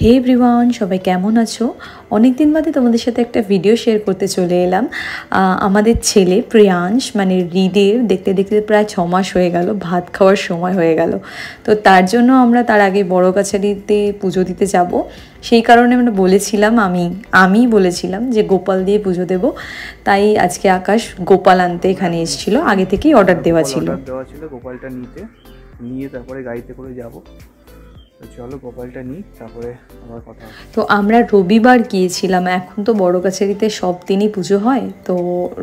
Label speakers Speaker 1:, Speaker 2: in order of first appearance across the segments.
Speaker 1: হে everyone, সবাই কেমন আছো? অনেক দিন বাদে তোমাদের সাথে একটা ভিডিও শেয়ার করতে চলে এলাম। আমাদের ছেলে প্রিয়াংশ মানে হৃদের দেখতে দেখতে প্রায় 6 মাস হয়ে গেল, ভাত খাওয়ার সময় হয়ে গেল। তো তার জন্য আমরা তার আগে বড় কাছারিতে পুজো দিতে যাব। সেই কারণে আমরা বলেছিলাম, আমি বলেছিলাম যে গোপাল দিয়ে পুজো দেব। তাই আজকে আকাশ গোপাল আনতে এখানে এসেছিল, আগে থেকেই অর্ডার দেওয়া ছিল।
Speaker 2: গোপালটা নিয়ে তারপরে গাড়িতে করে যাব। চলো গোপালটা নিই, তারপরে আবার কথা হবে।
Speaker 1: তো আমরা রবিবার গিয়েছিলাম, এখন তো বড় কাছারিতে সব দিনই পুজো হয়, তো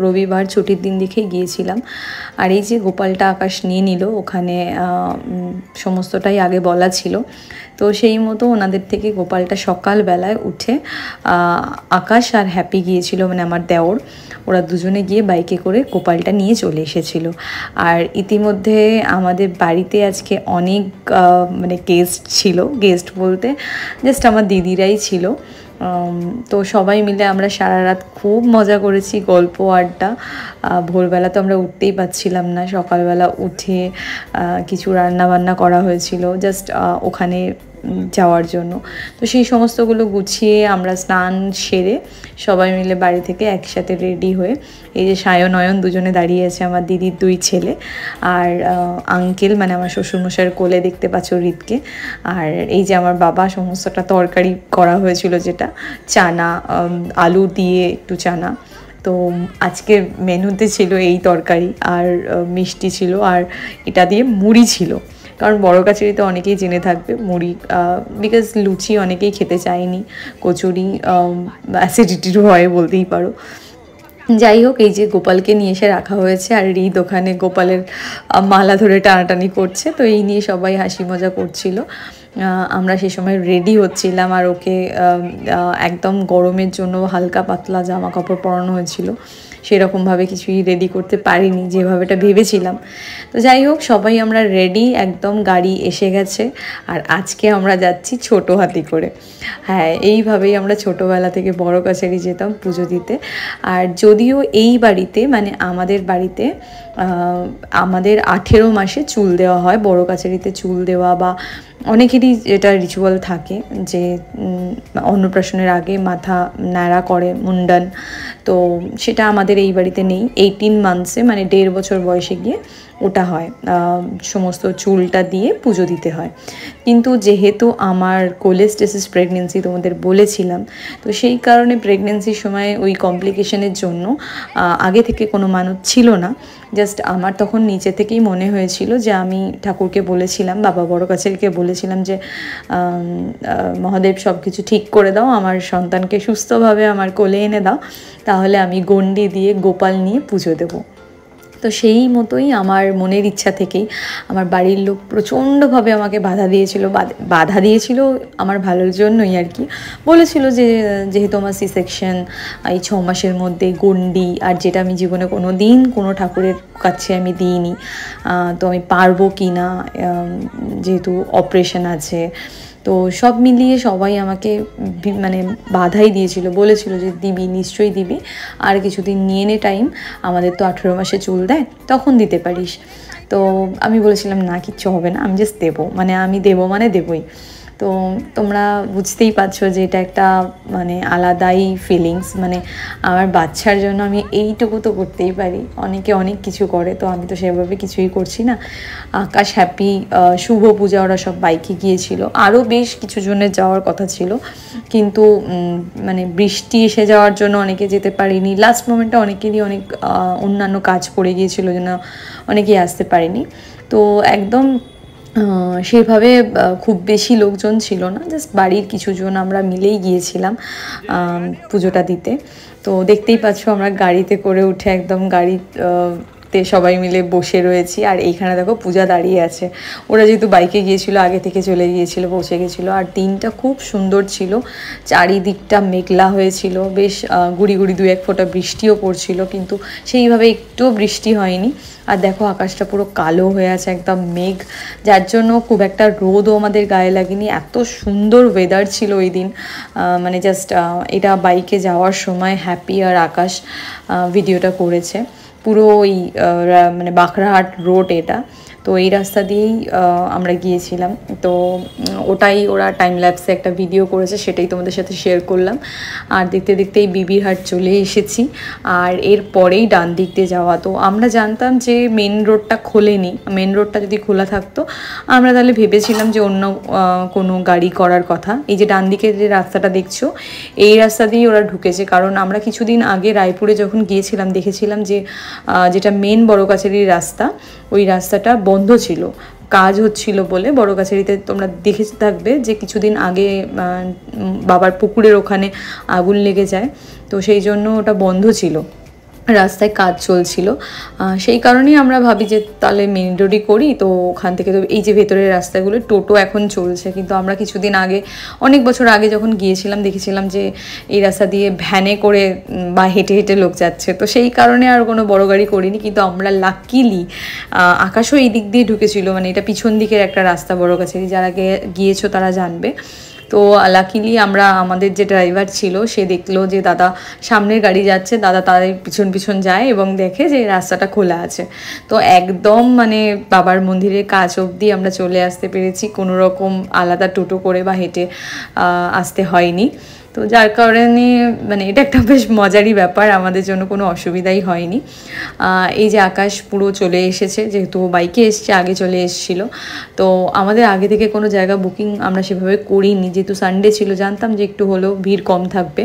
Speaker 1: রবিবার ছুটির দিন দেখেই গিয়েছিলাম। আর এই যে গোপালটা আকাশ নিয়ে নিল, ওখানে সমস্তটাই আগে বলা ছিল। তো সেই মতো ওনাদের থেকে গোপালটা সকালবেলায় উঠে আকাশ আর হ্যাপি গিয়েছিল, মানে আমার দেওর, ওরা দুজনে গিয়ে বাইকে করে গোপালটা নিয়ে চলে এসেছিল। আর ইতিমধ্যে আমাদের বাড়িতে আজকে অনেক মানে গেস্ট ছিল, গেস্ট বলতে জাস্ট আমার দিদিরাই ছিল। তো সবাই মিলে আমরা সারা রাত খুব মজা করেছি, গল্প আড্ডা। ভোরবেলা তো আমরা উঠতেই পারছিলাম না, সকালবেলা উঠে কিছু রান্না বান্না করা হয়েছিল জাস্ট ওখানে যাওয়ার জন্য। তো সেই সমস্তগুলো গুছিয়ে আমরা স্নান সেরে সবাই মিলে বাড়ি থেকে একসাথে রেডি হয়ে, এই যে সায়নয়ন দুজনে দাঁড়িয়ে আছে, আমার দিদির 2 ছেলে, আর আঙ্কেল মানে আমার শ্বশুরমশাইয়ের কোলে দেখতে পাচ্ছ হৃদকে। আর এই যে আমার বাবা, সমস্তটা তরকারি করা হয়েছিল, যেটা চানা, আলু দিয়ে একটু চানা। তো আজকে মেনুতে ছিল এই তরকারি, আর মিষ্টি ছিল, আর এটা দিয়ে মুড়ি ছিল। কারণ বড় কাছারিতে অনেকেই জেনে থাকবে মুড়ি, বিকজ লুচি অনেকেই খেতে চায়নি, কচুরি অ্যাসিডিটির হয় বলতেই পারো। যাই হোক, এই যে গোপালকে নিয়ে এসে রাখা হয়েছে, আর হৃদ ওখানে গোপালের মালা ধরে টানাটানি করছে। তো এই নিয়ে সবাই হাসি মজা করছিল। আমরা সেই সময় রেডি হচ্ছিলাম, আর ওকে একদম গরমের জন্য হালকা পাতলা জামা কাপড় পরানো হয়েছিল, সেরকমভাবে কিছুই রেডি করতে পারিনি যেভাবেটা ভেবেছিলাম। তো যাই হোক, সবাই আমরা রেডি, একদম গাড়ি এসে গেছে। আর আজকে আমরা যাচ্ছি ছোট হাতি করে। হ্যাঁ, এইভাবেই আমরা ছোটোবেলা থেকে বড় কাছারি যেতাম পুজো দিতে। আর যদিও এই বাড়িতে মানে আমাদের বাড়িতে আমাদের 18 মাসে চুল দেওয়া হয়, বড় কাছারিতে চুল দেওয়া বা অনেকেরই এটা রিচুয়াল থাকে যে অন্নপ্রাশনের আগে মাথা ন্যাড়া করে, মুন্ডন। তো সেটা আমাদের এই বাড়িতে নেই। 18 মান্থসে মানে 1.5 বছর বয়সে গিয়ে ওটা হয়, সমস্ত চুলটা দিয়ে পুজো দিতে হয়। কিন্তু যেহেতু আমার কোলেস্টেসিস প্রেগনেন্সি তোমাদের বলেছিলাম, তো সেই কারণে প্রেগনেন্সির সময় ওই কমপ্লিকেশনের জন্য আগে থেকে কোনো মানত ছিল না। জাস্ট আমার তখন নিচে থেকেই মনে হয়েছিল যে আমি ঠাকুরকে বলেছিলাম, বাবা বড় কাছারিকে বলেছিলাম যে মহাদেব সব কিছু ঠিক করে দাও, আমার সন্তানকে সুস্থভাবে আমার কোলে এনে দাও, তাহলে আমি গণ্ডি দিয়ে গোপাল নিয়ে পুজো দেবো। তো সেই মতোই আমার মনের ইচ্ছা থেকেই আমার বাড়ির লোক প্রচণ্ডভাবে আমাকে বাধা দিয়েছিল আমার ভালোর জন্যই আর কি। বলেছিল যে যেহেতু আমার সি-সেকশন, এই 6 মাসের মধ্যে গণ্ডি, আর যেটা আমি জীবনে কোনো দিন কোনো ঠাকুরের কাছে আমি দিইনি, তো আমি পারবো কি না, যেহেতু অপারেশন আছে। তো সব মিলিয়ে সবাই আমাকে মানে বাধাই দিয়েছিল, বলেছিল যে দিবি, নিশ্চয়ই দিবি, আর কিছুদিন নিয়ে নে টাইম, আমাদের তো 18 মাসে চুল দেয়, তখন দিতে পারিস। তো আমি বলেছিলাম না, কিচ্ছু হবে না, আমি জাস্ট দেবো, মানে আমি দেবো মানে দেবই। তো তোমরা বুঝতেই পারছো যে এটা একটা মানে আলাদাই ফিলিংস, মানে আমার বাচ্চার জন্য আমি এইটুকু তো করতেই পারি, অনেকে অনেক কিছু করে, তো আমি তো সেভাবে কিছুই করছি না। আকাশ, হ্যাপি, শুভ পূজা ওরা সব বাইকে গিয়েছিল, আরও বেশ কিছু জনের যাওয়ার কথা ছিল, কিন্তু মানে বৃষ্টি এসে যাওয়ার জন্য অনেকে যেতে পারিনি। লাস্ট মোমেন্টে অনেকেরই অনেক অন্যান্য কাজ পড়ে গিয়েছিল, যেন অনেকেই আসতে পারেনি। তো একদম সেইভাবে খুব বেশি লোকজন ছিল না, জাস্ট বাড়ির কিছুজন আমরা মিলেই গিয়েছিলাম পুজোটা দিতে। তো দেখতেই পাচ্ছ আমরা গাড়িতে করে উঠে একদম গাড়িতে সবাই মিলে বসে রয়েছি। আর এইখানে দেখো পূজা দাঁড়িয়ে আছে, ওরা যেহেতু বাইকে গিয়েছিল আগে থেকে চলে গিয়েছিল, পৌঁছে গেছিলো। আর দিনটা খুব সুন্দর ছিল, চারিদিকটা মেঘলা হয়েছিল, বেশ গুড়ি গুড়ি 2-1 ফোঁটা বৃষ্টিও পড়ছিল, কিন্তু সেইভাবে একটুও বৃষ্টি হয়নি। আর দেখো আকাশটা পুরো কালো হয়ে আছে, একদম মেঘ, যার জন্য খুব একটা রোদও আমাদের গায়ে লাগেনি। এত সুন্দর ওয়েদার ছিল ওই দিন, মানে জাস্ট এটা বাইকে যাওয়ার সময় হ্যাপি আর আকাশ ভিডিওটা করেছে। পুরো ওই মানে বাঁকড়াহাট রোড এটা, তো এই রাস্তা দিয়েই আমরা গিয়েছিলাম। তো ওটাই ওরা টাইম ল্যাপসে একটা ভিডিও করেছে, সেটাই তোমাদের সাথে শেয়ার করলাম। আর দেখতে দেখতেই বিবির হাট চলে এসেছি, আর এর পরেই ডান দিক দিয়ে যাওয়া। তো আমরা জানতাম যে মেন রোডটা খোলেনি, মেন রোডটা যদি খোলা থাকতো আমরা তাহলে ভেবেছিলাম যে অন্য কোনো গাড়ি করার কথা। এই যে ডান দিকে যে রাস্তাটা দেখছো, এই রাস্তা দিয়েই ওরা ঢুকেছে, কারণ আমরা কিছুদিন আগে রায়পুরে যখন গিয়েছিলাম দেখেছিলাম যে যেটা মেন বড় কাছারির রাস্তা, ওই রাস্তাটা বন্ধ ছিল, কাজ হচ্ছিল বলে। বড় কাছারিতে তোমরা দেখে থাকবে যে কিছুদিন আগে বাবার পুকুরের ওখানে আগুন লেগে যায়, তো সেই জন্য ওটা বন্ধ ছিল, রাস্তায় কাজ চলছিল। সেই কারণেই আমরা ভাবি যে তাহলে মেন রোডই করি। তো ওখান থেকে তো এই যে ভেতরের রাস্তাগুলো টোটো এখন চলছে, কিন্তু আমরা কিছুদিন আগে, অনেক বছর আগে যখন গিয়েছিলাম দেখেছিলাম যে এই রাস্তা দিয়ে ভ্যানে করে বা হেঁটে হেঁটে লোক যাচ্ছে, তো সেই কারণে আর কোনো বড় গাড়ি করিনি। কিন্তু আমরা লাকিলি, আকাশও এই দিক দিয়ে ঢুকেছিল, মানে এটা পিছন দিকের একটা রাস্তা বড় কাছারি, যারা গিয়েছো তারা জানবে। তো লাকিলি আমরা, আমাদের যে ড্রাইভার ছিল সে দেখলো যে দাদা সামনের গাড়ি যাচ্ছে, দাদা তাদের পিছন পিছন যায় এবং দেখে যে রাস্তাটা খোলা আছে। তো একদম মানে বাবার মন্দিরের কাছ অবধি আমরা চলে আসতে পেরেছি, কোনো রকম আলাদা টোটো করে বা হেঁটে আসতে হয়নি। তো যার কারণে মানে এটা একটা বেশ মজারই ব্যাপার, আমাদের জন্য কোনো অসুবিধাই হয়নি। এই যে আকাশ পুরো চলে এসেছে, যেহেতু বাইকে এসছে, আগে চলে এসেছিলো। তো আমাদের আগে থেকে কোনো জায়গা বুকিং আমরা সেভাবে করিনি, যেহেতু সানডে ছিল, জানতাম যে একটু হলেও ভিড় কম থাকবে।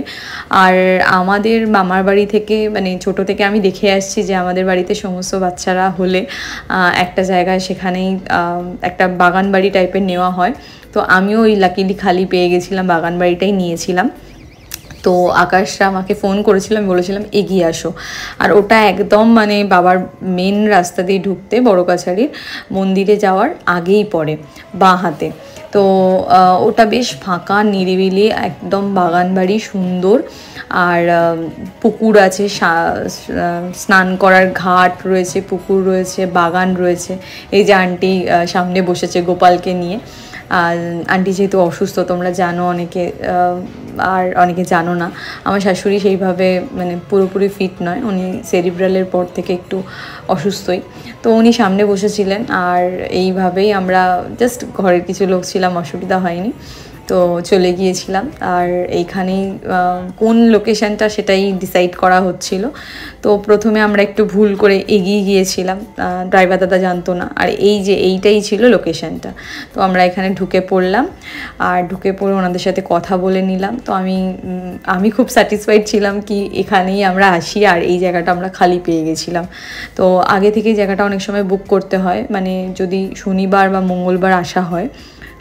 Speaker 1: আর আমাদের মামার বাড়ি থেকে, মানে ছোটো থেকে আমি দেখে আসছি যে আমাদের বাড়িতে সমস্ত বাচ্চারা হলে একটা জায়গায় সেখানেই একটা বাগান বাড়ি টাইপের নেওয়া হয়। তো আমিও ওই লাকিলি খালি পেয়ে গেছিলাম, বাগান বাড়িটাই নিয়েছিলাম। তো আকাশরা আমাকে ফোন করেছিলাম, বলেছিলাম এগিয়ে আসো। আর ওটা একদম মানে বাবার মেন রাস্তা দিয়ে ঢুকতে বড় কাছারির মন্দিরে যাওয়ার আগেই পড়ে, বাঁ হাতে। তো ওটা বেশ ফাঁকা নিরিবিলি, একদম বাগান বাড়ি, সুন্দর। আর পুকুর আছে, স্নান করার ঘাট রয়েছে, পুকুর রয়েছে, বাগান রয়েছে। এই যে আন্টি সামনে বসেছে গোপালকে নিয়ে। আর আন্টি যেহেতু অসুস্থ, তোমরা জানো অনেকে, আর অনেকে জানো না, আমার শাশুড়ি সেইভাবে মানে পুরোপুরি ফিট নয়, উনি সেরিব্রালের পর থেকে একটু অসুস্থই। তো উনি সামনে বসেছিলেন, আর এইভাবেই আমরা জাস্ট ঘরের কিছু লোক ছিলাম, অসুবিধা হয়নি। তো চলে গিয়েছিলাম। আর এইখানেই কোন লোকেশানটা সেটাই ডিসাইড করা হচ্ছিল। তো প্রথমে আমরা একটু ভুল করে এগিয়ে গিয়েছিলাম, ড্রাইভার দাদা জানতো না, আর এই যে এইটাই ছিল লোকেশানটা। তো আমরা এখানে ঢুকে পড়লাম, আর ঢুকে পড়ে ওনাদের সাথে কথা বলে নিলাম। তো আমি খুব স্যাটিসফাইড ছিলাম কি এখানেই আমরা আসি, আর এই জায়গাটা আমরা খালি পেয়ে গেছিলাম। তো আগে থেকেই জায়গাটা অনেক সময় বুক করতে হয়, মানে যদি শনিবার বা মঙ্গলবার আসা হয়।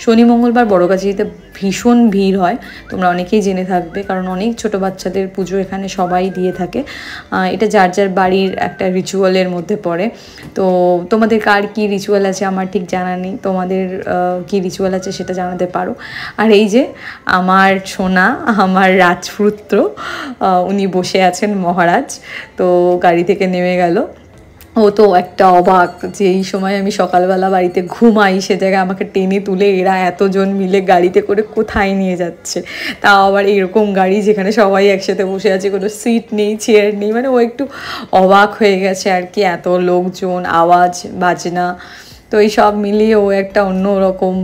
Speaker 1: শনি মঙ্গলবার বড় কাছারিতে ভীষণ ভিড় হয়, তোমরা অনেকেই জেনে থাকবে, কারণ অনেক ছোট বাচ্চাদের পুজো এখানে সবাই দিয়ে থাকে। এটা যার যার বাড়ির একটা রিচুয়ালের মধ্যে পড়ে। তো তোমাদের কার কী রিচুয়াল আছে আমার ঠিক জানা নেই, তোমাদের কী রিচুয়াল আছে সেটা জানাতে পারো। আর এই যে আমার সোনা, আমার রাজপুত্র, উনি বসে আছেন, মহারাজ। তো গাড়ি থেকে নেমে গেল। ও তো একটা অবাক যে এই সময় আমি সকালবেলা বাড়িতে ঘুমাই, সে জায়গায় আমাকে টেনে তুলে এরা এতজন মিলে গাড়িতে করে কোথায় নিয়ে যাচ্ছে, তাও আবার এরকম গাড়ি যেখানে সবাই একসাথে বসে আছে, কোনো সিট নেই, চেয়ার নেই। মানে ও একটু অবাক হয়ে গেছে আর কি, এত লোকজন, আওয়াজ বাজনা। তো এই সব মিলিয়ে ও একটা অন্যরকম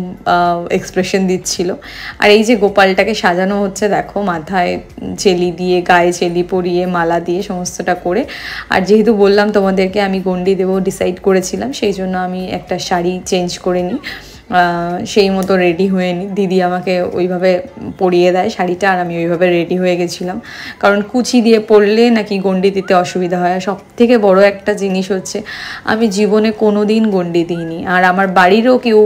Speaker 1: এক্সপ্রেশন দিচ্ছিল। আর এই যে গোপালটাকে সাজানো হচ্ছে, দেখো মাথায় চেলি দিয়ে, গায়ে চেলি পরিয়ে, মালা দিয়ে সমস্তটা করে। আর যেহেতু বললাম তোমাদেরকে আমি গন্ডি দেবো ডিসাইড করেছিলাম, সেই জন্য আমি একটা শাড়ি চেঞ্জ করে নিই, সেই মতো রেডি হয়ে নিই। দিদি আমাকে ওইভাবে পরিয়ে দেয় শাড়িটা, আর আমি ওইভাবে রেডি হয়ে গেছিলাম, কারণ কুচি দিয়ে পরলে নাকি গন্ডি দিতে অসুবিধা হয়। আর সবথেকে বড় একটা জিনিস হচ্ছে, আমি জীবনে কোনো দিন গন্ডি দিইনি, আর আমার বাড়িরও কেউ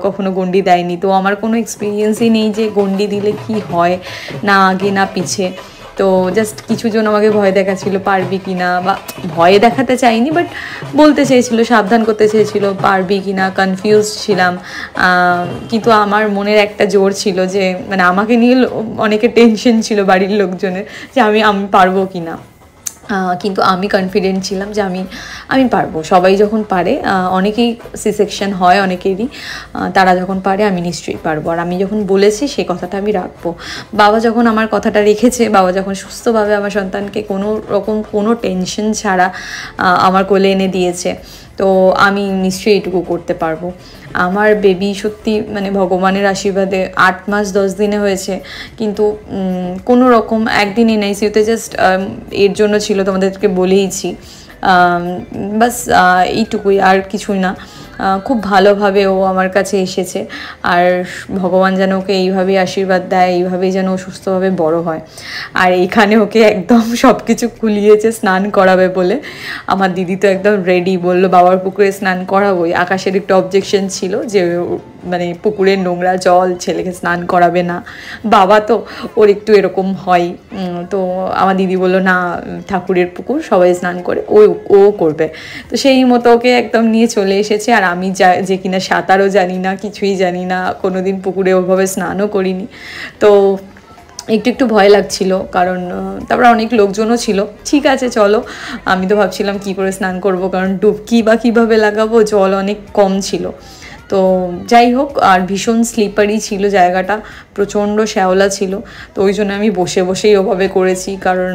Speaker 1: কখনো গন্ডি দেয়নি। তো আমার কোনো এক্সপিরিয়েন্সই নেই যে গন্ডি দিলে কি হয়, না আগে না পিছে। তো জাস্ট কিছুজন আমাকে ভয় দেখাচ্ছিল পারবি কি না, বা ভয় দেখাতে চাইনি, বাট বলতে চেয়েছিল, সাবধান করতে চেয়েছিল, পারবি কি না, কনফিউজ ছিলাম। কিন্তু আমার মনের একটা জোর ছিল যে মানে আমাকে নিয়ে অনেকে টেনশন ছিল বাড়ির লোকজনের যে আমি পারবো কি না। কিন্তু আমি কনফিডেন্ট ছিলাম যে আমি পারবো। সবাই যখন পারে, অনেকেই সি সেকশন হয় অনেকেরই, তারা যখন পারে আমি নিশ্চয়ই পারবো। আর আমি যখন বলেছি সেই কথাটা আমি রাখবো। বাবা যখন আমার কথাটা রেখেছে, বাবা যখন সুস্থভাবে আমার সন্তানকে কোনো রকম কোনো টেনশন ছাড়া আমার কোলে এনে দিয়েছে, তো আমি নিশ্চয়ই এইটুকু করতে পারবো। আমার বেবি সত্যি মানে ভগবানের আশীর্বাদে 8 মাস 10 দিনে হয়েছে, কিন্তু কোনো রকম একদিন এনআইসিউতে জাস্ট এর জন্য ছিল, তোমাদেরকে বলেইছি, বাস এইটুকুই, আর কিছুই না। খুব ভালোভাবে ও আমার কাছে এসেছে, আর ভগবান যেন ওকে এইভাবেই আশীর্বাদ দেয়, এইভাবেই যেন ও সুস্থভাবে বড় হয়। আর এইখানে ওকে একদম সব কিছু খুলিয়েছে স্নান করাবে বলে। আমার দিদি তো একদম রেডি, বললো বাবার পুকুরে স্নান করাবোই। আকাশের একটু অবজেকশন ছিল যে মানে পুকুরের নোংরা জল, ছেলেকে স্নান করাবে না, বাবা তো ওর একটু এরকম হয়। তো আমার দিদি বললো না, ঠাকুরের পুকুর, সবাই স্নান করে, ও করবে। তো সেই মতো ওকে একদম নিয়ে চলে এসেছে। আর আমি যে কিনা সাঁতারও জানি না, কিছুই জানি না, কোনোদিন পুকুরে ওভাবে স্নানও করিনি, তো একটু ভয় লাগছিল, কারণ তারপরে অনেক লোকজনও ছিল। ঠিক আছে চলো, আমি তো ভাবছিলাম কী করে স্নান করব, কারণ ডুবকি বা কীভাবে লাগাবো, জল অনেক কম ছিল। তো যাই হোক, আর ভীষণ স্লিপারি ছিল জায়গাটা, প্রচণ্ড শ্যাওলা ছিল। তো ওই জন্য আমি বসেই ওভাবে করেছি, কারণ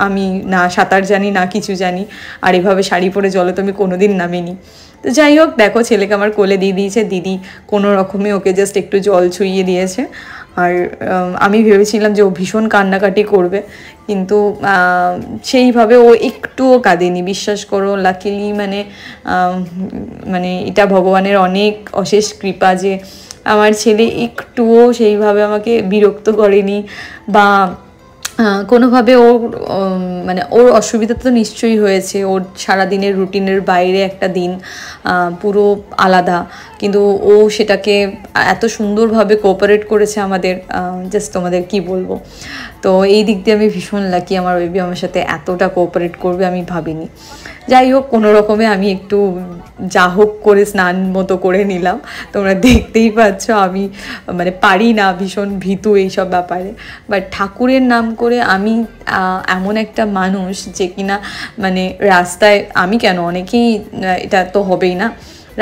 Speaker 1: আমি না সাঁতার জানি না কিছু জানি, আর এভাবে শাড়ি পরে জলে তো আমি কোনোদিন নামিনি। তো যাই হোক, দেখো ছেলেকে আমার কোলে দিয়ে দিয়েছে দিদি, কোনো রকমে ওকে জাস্ট একটু জল ছুঁইয়ে দিয়েছে। আর আমি ভেবেছিলাম যে ও ভীষণ কান্নাকাটি করবে, কিন্তু সেইভাবে ও একটুও কাঁদেনি, বিশ্বাস করো। লাকিলি মানে এটা ভগবানের অনেক অশেষ কৃপা যে আমার ছেলে একটুও সেইভাবে আমাকে বিরক্ত করেনি, বা কোনোভাবে ওর মানে ওর অসুবিধা তো নিশ্চয়ই হয়েছে। ওর সারাদিনের রুটিনের বাইরে একটা দিন পুরো আলাদা, কিন্তু ও সেটাকে এত সুন্দরভাবে কোঅপারেট করেছে আমাদের, জাস্ট তোমাদের কি বলবো। তো এই দিক দিয়ে আমি ভীষণ লাকি, আমার বেবি আমার সাথে এতটা কোঅপারেট করবে আমি ভাবিনি। যাই হোক, কোনো রকমে আমি একটু যা হোক করে স্নান মতো করে নিলাম। তোমরা দেখতেই পাচ্ছ আমি মানে পারি না, ভীষণ ভীতু এইসব ব্যাপারে। বাট ঠাকুরের নাম করে আমি এমন একটা মানুষ যে কিনা মানে রাস্তায়, আমি কেন, অনেকেই, এটা তো হবেই না,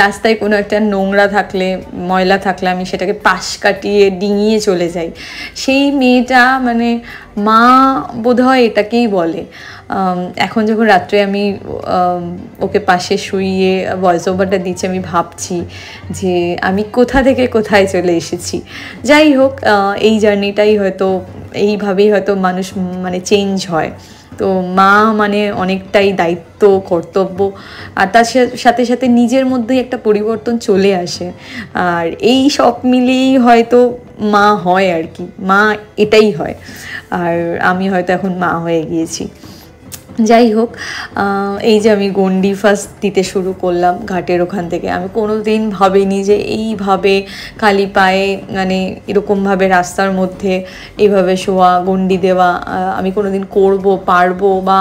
Speaker 1: রাস্তায় কোনো একটা নোংরা থাকলে, ময়লা থাকলে আমি সেটাকে পাশ কাটিয়ে ডিঙিয়ে চলে যাই। সেই মেয়েটা মানে মা বোধহয় এটাকেই বলে। এখন যখন রাত্রে আমি ওকে পাশে শুইয়ে ভয়েস ওভারটা দিচ্ছি, আমি ভাবছি যে আমি কোথা থেকে কোথায় চলে এসেছি। যাই হোক, এই জার্নিটাই হয়তো, এইভাবেই হয়তো মানুষ মানে চেঞ্জ হয়। তো মা মানে অনেকটাই দায়িত্ব, কর্তব্য, আর তার সাথে সাথে নিজের মধ্যেই একটা পরিবর্তন চলে আসে। আর এই সব মিলিয়েই হয়তো মা হয় আর কি, মা এটাই হয়। আর আমি হয়তো এখন মা হয়ে গিয়েছি। যাই হোক, এই যে আমি গন্ডি ফার্স্ট দিতে শুরু করলাম ঘাটের ওখান থেকে। আমি কোনো দিন ভাবিনি যে এইভাবে খালি পায়ে মানে এরকমভাবে রাস্তার মধ্যে এইভাবে শোয়া, গন্ডি দেওয়া আমি কোনো দিন করবো, পারবো বা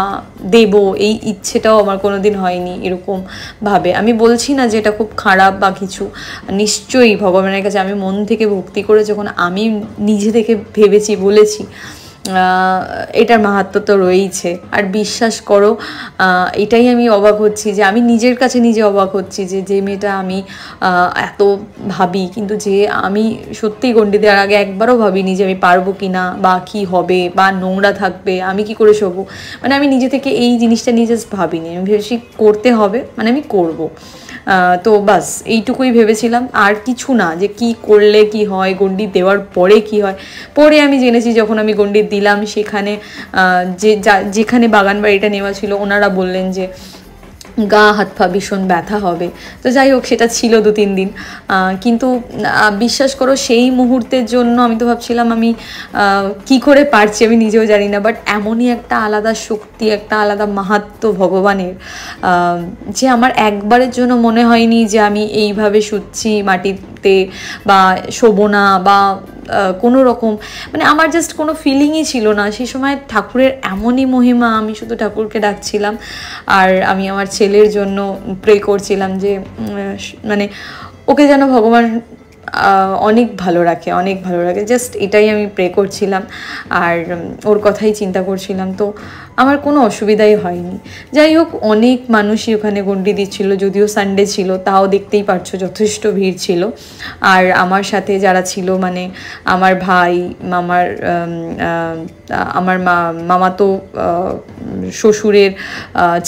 Speaker 1: দেবো, এই ইচ্ছেটাও আমার কোনো দিন হয়নি এরকমভাবে। আমি বলছি না যে এটা খুব খারাপ বা কিছু, নিশ্চয়ই ভগবানের কাছে আমি মন থেকে ভক্তি করে যখন আমি নিজে থেকে ভেবেছি, বলেছি, এটার মাহাত্ম্য তো রয়েইছে। আর বিশ্বাস করো, এটাই আমি অবাক হচ্ছি, যে আমি নিজের কাছে নিজে অবাক হচ্ছি যে মেয়েটা আমি এত ভাবি, কিন্তু যে আমি সত্যি গন্ডি দেওয়ার আগে একবারও ভাবিনি যে আমি পারবো কি না, বা কী হবে, বা নোংরা থাকবে, আমি কি করে শোবো। মানে আমি নিজে থেকে এই জিনিসটা নিয়ে জাস্ট ভাবিনি, আমি ভেবেছি করতে হবে, মানে আমি করবো। তো বাস এইটুকুই ভেবেছিলাম, আর কিছু না যে কি করলে কি হয়, গন্ডি দেওয়ার পরে কি হয়। পরে আমি জেনেছি, যখন আমি গন্ডি দিলাম সেখানে যেখানে বাগান বাড়িটা নেওয়া ছিল, ওনারা বললেন যে গা হাত পা ভীষণ ব্যথা হবে। তো যাই হোক, সেটা ছিল 2-3 দিন, কিন্তু বিশ্বাস করো সেই মুহূর্তের জন্য আমি তো ভাবছিলাম আমি কি করে পারছি আমি নিজেও জানি না, বাট এমনই একটা আলাদা শক্তি, একটা আলাদা মাহাত্ম্য ভগবানের, যে আমার একবারের জন্য মনে হয়নি যে আমি এইভাবে শুচ্ছি মাটিতে বা শোবো না, বা কোনো রকম মানে আমার জাস্ট কোনো ফিলিংই ছিল না সেই সময়। ঠাকুরের এমনই মহিমা, আমি শুধু ঠাকুরকে ডাকছিলাম, আর আমি আমার ছেলের জন্য প্রে করছিলাম যে মানে ওকে যেন ভগবান অনেক ভালো রাখে, অনেক ভালো রাখে, জাস্ট এটাই আমি প্রে করছিলাম, আর ওর কথাই চিন্তা করছিলাম। তো আমার কোনো অসুবিধাই হয়নি। যাই হোক, অনেক মানুষই ওখানে ঘন্টি দিচ্ছিল, যদিও সানডে ছিল, তাও দেখতেই পারছো যথেষ্ট ভিড় ছিল। আর আমার সাথে যারা ছিল, মানে আমার ভাই, আমার মামাতো শ্বশুরের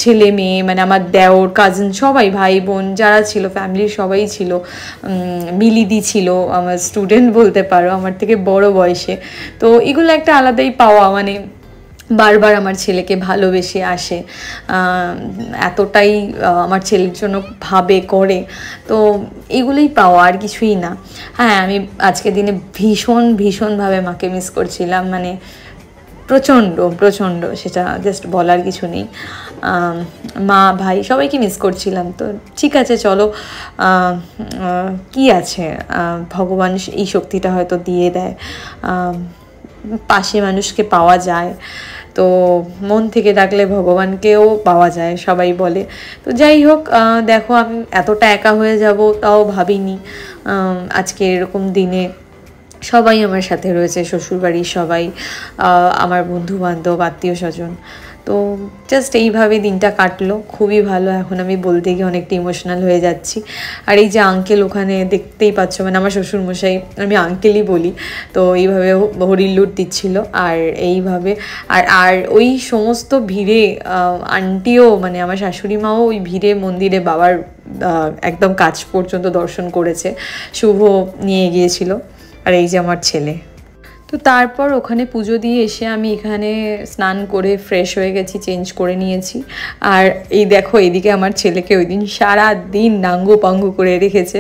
Speaker 1: ছেলে মেয়ে, মানে আমার দেওর, কাজিন, সবাই, ভাই বোন যারা ছিল, ফ্যামিলির সবাই ছিল। মিলিদি ছিল, আমার স্টুডেন্ট বলতে পারো, আমার থেকে বড় বয়সে। তো এগুলো একটা আলাদাই পাওয়া, মানে বারবার আমার ছেলেকে ভালোবেসে আসে, এতটাই আমার ছেলের জন্য ভাবে করে, তো এগুলোই পাওয়া, আর কিছুই না। হ্যাঁ, আমি আজকের দিনে ভীষণভাবে মাকে মিস করছিলাম, মানে প্রচণ্ড, সেটা জাস্ট বলার কিছু নেই। মা, ভাই সবাইকে মিস করছিলাম। তো ঠিক আছে, চলো, কি আছে, ভগবান এই শক্তিটা হয়তো দিয়ে দেয়, পাশে মানুষকে পাওয়া যায়, তো মন থেকে ডাকলে ভগবানকেও পাওয়া যায় সবাই বলে। তো যাই হোক, দেখো আমি এতটা একা হয়ে যাব তাও ভাবিনি। আজকে এরকম দিনে সবাই আমার সাথে রয়েছে, শ্বশুরবাড়ির সবাই, আমার বন্ধু বান্ধব, আত্মীয় স্বজন। তো জাস্ট এইভাবে দিনটা কাটলো, খুবই ভালো। এখন আমি বলতে গিয়ে অনেকটা ইমোশনাল হয়ে যাচ্ছি। আর এই যে আঙ্কেল ওখানে দেখতেই পাচ্ছ, মানে আমার শ্বশুরমশাই, আমি আঙ্কেলই বলি, তো এইভাবে হরিলুট দিচ্ছিল। আর এইভাবে আর ওই সমস্ত ভিড়ে আন্টিও, মানে আমার শাশুড়ি মাও ওই ভিড়ে মন্দিরে বাবার একদম কাছ পর্যন্ত দর্শন করেছে, শুভ নিয়ে গিয়েছিল। আর এই যে আমার ছেলে। তো তারপর ওখানে পুজো দিয়ে এসে আমি এখানে স্নান করে ফ্রেশ হয়ে গেছি, চেঞ্জ করে নিয়েছি। আর এই দেখো, এদিকে আমার ছেলেকে ওই দিন সারা দিন নাঙ্গু পাঙ্গু করে রেখেছে,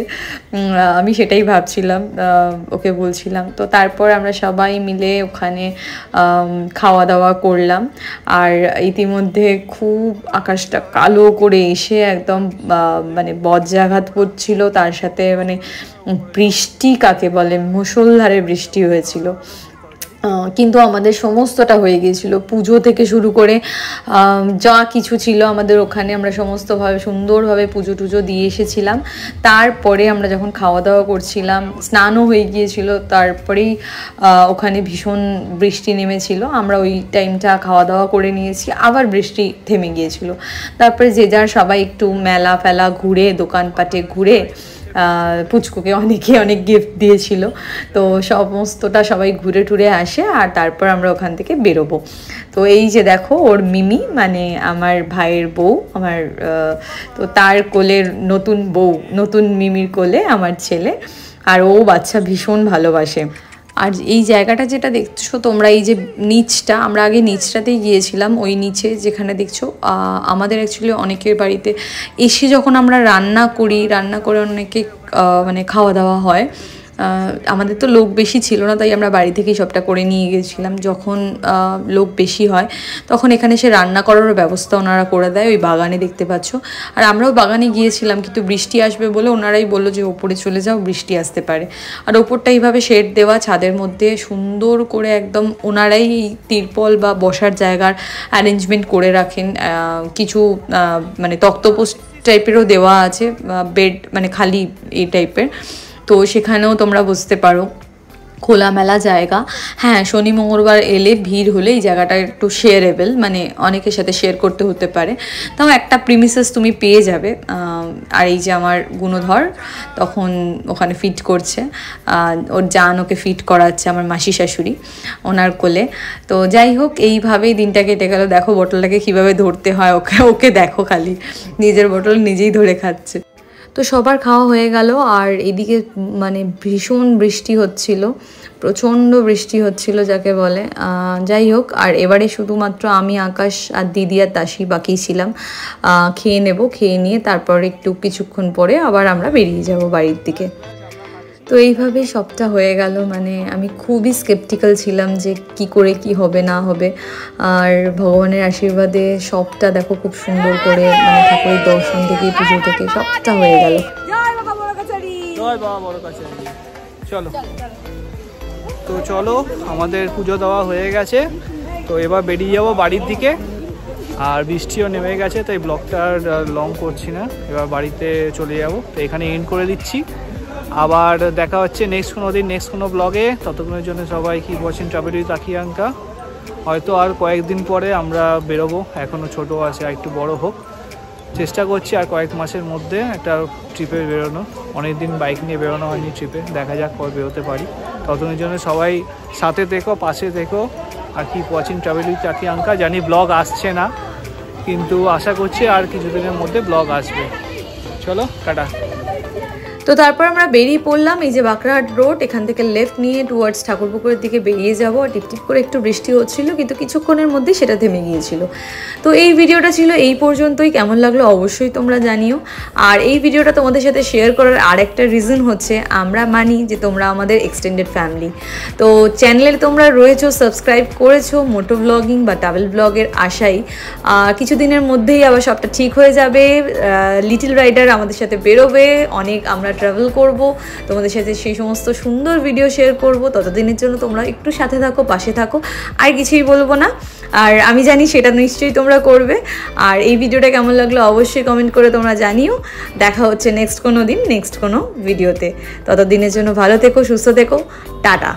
Speaker 1: আমি সেটাই ভাবছিলাম, ওকে বলছিলাম। তো তারপর আমরা সবাই মিলে ওখানে খাওয়া দাওয়া করলাম। আর ইতিমধ্যে খুব আকাশটা কালো করে এসে একদম মানে বজ্রাঘাত পড়ছিল, তার সাথে মানে বৃষ্টি কাকে বলে, মুষলধারে বৃষ্টি হয়েছিল। কিন্তু আমাদের সমস্তটা হয়ে গিয়েছিল, পুজো থেকে শুরু করে যা কিছু ছিল আমাদের ওখানে, আমরা সমস্তভাবে সুন্দরভাবে পুজো টুজো দিয়ে এসেছিলাম। তারপরে আমরা যখন খাওয়া দাওয়া করছিলাম, স্নানও হয়ে গিয়েছিল, তারপরেই ওখানে ভীষণ বৃষ্টি নেমেছিল। আমরা ওই টাইমটা খাওয়া দাওয়া করে নিয়েছি, আবার বৃষ্টি থেমে গিয়েছিল। তারপরে যে যার সবাই একটু মেলা ফেলা ঘুরে, দোকানপাটে ঘুরে, পুচকুকে অনেক গিফট দিয়েছিল, তো সমস্তটা সবাই ঘুরে টুরে আসে। আর তারপর আমরা ওখান থেকে বেরোবো। তো এই যে দেখো, ওর মিমি, মানে আমার ভাইয়ের বউ, আমার তো তার কোলের নতুন বউ, নতুন মিমির কোলে আমার ছেলে। আর ও বাচ্চা ভীষণ ভালোবাসে। আর এই জায়গাটা যেটা দেখছো তোমরা, এই যে নিচটা, আমরা আগে নিচটাতেই গিয়েছিলাম, ওই নিচে যেখানে দেখছো, আমাদের অ্যাকচুয়ালি অনেকের বাড়িতে এসে যখন আমরা রান্না করে অনেকে মানে খাওয়া দাওয়া হয়। আমাদের তো লোক বেশি ছিল না, তাই আমরা বাড়ি থেকেই সবটা করে নিয়ে গেছিলাম। যখন লোক বেশি হয় তখন এখানে সে রান্না করারও ব্যবস্থা ওনারা করে দেয়, ওই বাগানে দেখতে পাচ্ছ। আর আমরাও বাগানে গিয়েছিলাম, কিন্তু বৃষ্টি আসবে বলে ওনারাই বললো যে ওপরে চলে যাও, বৃষ্টি আসতে পারে। আর ওপরটা এইভাবে শেড দেওয়া, ছাদের মধ্যে সুন্দর করে একদম ওনারাই তিরপল বা বসার জায়গার অ্যারেঞ্জমেন্ট করে রাখেন। কিছু মানে তক্তপোষ টাইপেরও দেওয়া আছে, বেড মানে খালি এই টাইপের, তো সেখানেও তোমরা বসতে পারো, খোলামেলা জায়গা। হ্যাঁ, শনি মঙ্গলবার এলে ভিড় হলে এই জায়গাটা একটু শেয়ারেবল, মানে অনেকের সাথে শেয়ার করতে হতে পারে, তাও একটা প্রিমিসেস তুমি পেয়ে যাবে। আর এই যে আমার গুণধর তখন ওখানে ফিট করছে, ওর জান ওকে ফিট করাচ্ছে, আমার মাসি শাশুড়ি ওনার কোলে। তো যাই হোক, এইভাবেই দিনটা কেটে গেল। দেখো বোতলটাকে কীভাবে ধরতে হয়, ওকে দেখো, খালি নিজের বোতল নিজেই ধরে খাচ্ছে। তো সবার খাওয়া হয়ে গেল। আর এদিকে মানে ভীষণ বৃষ্টি হচ্ছিল, প্রচণ্ড বৃষ্টি হচ্ছিল যাকে বলে। যাই হোক, আর এবারে শুধুমাত্র আমি, আকাশ আর দিদি আর তাসি বাকি ছিলাম। খেয়ে নেব, খেয়ে নিয়ে তারপর একটু কিছুক্ষণ পরে আবার আমরা বেরিয়ে যাব বাড়ির দিকে। তো এইভাবেই সবটা হয়ে গেল। মানে আমি খুবই স্কেপটিক্যাল ছিলাম যে কি করে কি হবে না হবে, আর ভগবানের আশীর্বাদে সবটা দেখো খুব সুন্দর করে, মানে ঠাকুরের দর্শন থেকে পুজো থেকে সবটা হয়ে গেল।
Speaker 2: চলো, তো চলো, আমাদের পুজো দেওয়া হয়ে গেছে, তো এবার বেরিয়ে যাবো বাড়ির দিকে। আর বৃষ্টিও নেমে গেছে, তাই ব্লগটা লং করছি না, এবার বাড়িতে চলে যাব। তো এখানে এন্ড করে দিচ্ছি, আবার দেখা হচ্ছে নেক্সট কোনো দিন, নেক্সট কোনো ব্লগে। ততক্ষণের জন্য সবাই কি বলছেন, ট্রাভেল উইথ আঁকিয়াঙ্কা, হয়তো আর কয়েকদিন পরে আমরা বেরোবো, এখনও ছোটো আছে, আর একটু বড় হোক। চেষ্টা করছি আর কয়েক মাসের মধ্যে একটা ট্রিপে বেরোনো। অনেক দিন বাইক নিয়ে বেরোনো হয়নি ট্রিপে, দেখা যাক কবে বেরোতে পারি। ততদিনের জন্য সবাই সাথে থেকো, পাশে থেকো। আর কিপ ওয়াচিং ট্রাভেল উইথ আঁকা। জানি ব্লগ আসছে না, কিন্তু আশা করছি আর কিছুদিনের মধ্যে ব্লগ আসবে। চলো টাটা।
Speaker 1: তো তারপর আমরা বেরিয়ে পড়লাম, এই যে বাঁকড়াহাট রোড, এখান থেকে লেফট নিয়ে টুয়ার্ডস ঠাকুরপুকুরের দিকে বেরিয়ে যাবো। আর টিপটিপ করে একটু বৃষ্টি হচ্ছিল, কিন্তু কিছুক্ষণের মধ্যেই সেটা থেমে গিয়েছিল। তো এই ভিডিওটা ছিল এই পর্যন্তই। কেমন লাগলো অবশ্যই তোমরা জানিও। আর এই ভিডিওটা তোমাদের সাথে শেয়ার করার আরেকটা রিজন হচ্ছে, আমরা মানি যে তোমরা আমাদের এক্সটেন্ডেড ফ্যামিলি। তো চ্যানেলে তোমরা রয়েছো, সাবস্ক্রাইব করেছো মোটো ব্লগিং বা ট্রাভেল ব্লগের আশাই। কিছুদিনের মধ্যেই আবার সবটা ঠিক হয়ে যাবে। লিটল রাইডার আমাদের সাথে বেরোবে, অনেক আমরা ট্রাভেল করব, তোমাদের সাথে সেই সমস্ত সুন্দর ভিডিও শেয়ার করব। ততদিনের জন্য তোমরা একটু সাথে থাকো, পাশে থাকো, আর কিছুই বলবো না। আর আমি জানি সেটা নিশ্চয়ই তোমরা করবে। আর এই ভিডিওটা কেমন লাগলো অবশ্যই কমেন্ট করে তোমরা জানিও। দেখা হচ্ছে নেক্সট কোনো দিন, নেক্সট কোনো ভিডিওতে। ততদিনের জন্য ভালো থেকো, সুস্থ থেকো, টাটা।